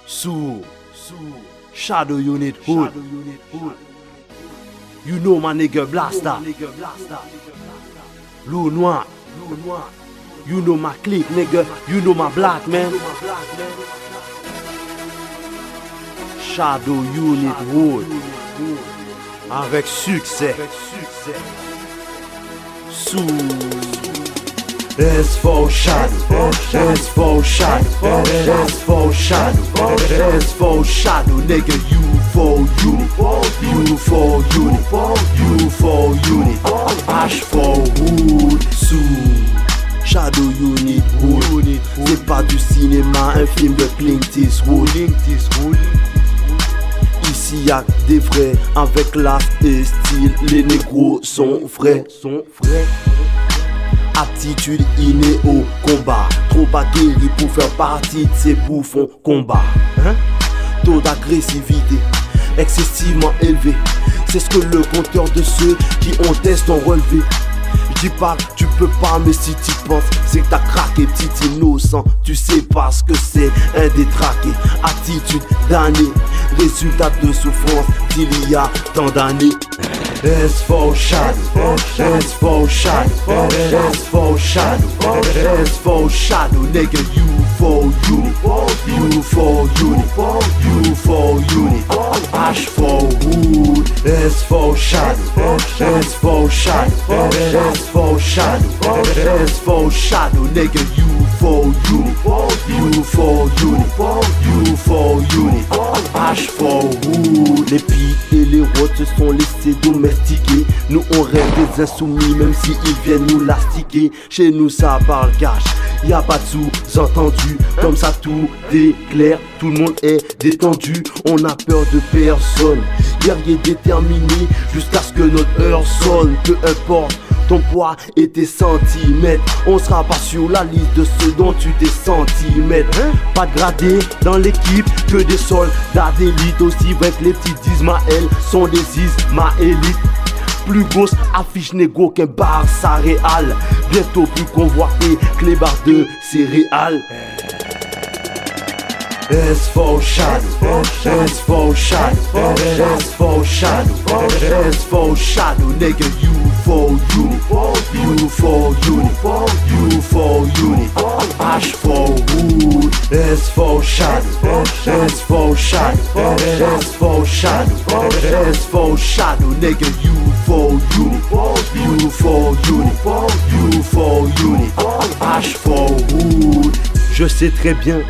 Sous Shadow Unit Hood. You know my nigga Blasta. Lou Noir. You know my clique, nigga. You know my black man. Shadow Unit Hood. Avec succès. Sous S for Shadow, S for Shadow, S for Shadow, S for Shadow, nigga, you for unit, you for unit, you for unit, H for Hood, sous Shadow Unit Hood. C'est pas du cinéma, un film de Clint Eastwood. Ici y'a des vrais, avec classe et style, les négros sont vrais. Attitude innée au combat, trop aguerri pour faire partie de ces bouffons combats. Taux d'agressivité excessivement élevé, c'est ce que le compteur de ceux qui ont test ont relevé. J'dis pas que tu peux pas, mais si tu penses, c'est que t'as craqué, petit innocent. Tu sais pas ce que c'est, un détraqué. Attitude d'année, résultat de souffrance d'il y a tant d'années. S for Shadow, S for Shadow, S for Shadow, S for Shadow, nigga, you for unit, you for unit, you for unit, H for Hood. S for Shadow, S for Shadow, S for Shadow, S for Shadow, nigga, you for unit, you for unit, you for unit, H for Hood. Les pies et les routes se sont laissés domestiquer. Nous on rêve des insoumis même s'ils viennent nous lastiquer. Chez nous ça parle cash, y'a pas de sous-entendu. Comme ça tout est clair, tout le monde est détendu. On a peur de personne, guerrier déterminé jusqu'à ce que notre heure sonne. Peu importe ton poids et tes centimètres, on sera pas sur la liste de ceux dont tu t'es centimètres. Pas de gradé dans l'équipe, que des soldats d'élite. Aussi vrai que les petits d'Ismaël sont des Ismaélites. Plus grosse affiche négo qu'un Barça Real. Bientôt plus convoité que les barres de céréales. S for Shadow, S for Shadow, S for Shadow, S for Shadow, nigga, you for unit, you for unit, you for unit, H for Hood. S for Shadow, S for Shadow, S for Shadow, S for Shadow, nigga, you for unit, you for unit, you for unit, H for Hood. Je sais très bien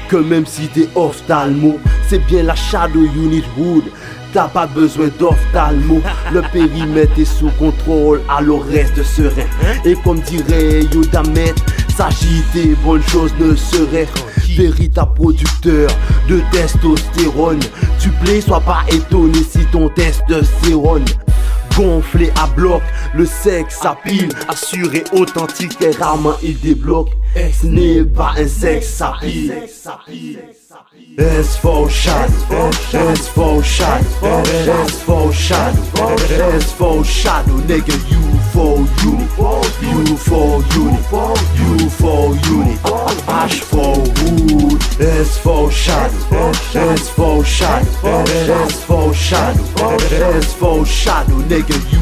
que même si t'es ophtalmo, c'est bien la Shadow Unit Hood. T'as pas besoin d'ophtalmo, le périmètre est sous contrôle, alors reste serein. Et comme dirait Yodamet, s'agit des bonnes choses ne serait véritable producteur de testostérone. Tu plais, sois pas étonné si ton testostérone gonflé à bloc, le sexe à pile, assuré authentique et rarement il débloque. Ce n'est pas un sexe à pile. S for Shadow, S for Shadow, S for Shadow, S for Shadow, nigga, you for unit, you for unit, you for unit, H for Hood. S for Shadow, S for Shadow, S for Shadow, S for Shadow, nigga, you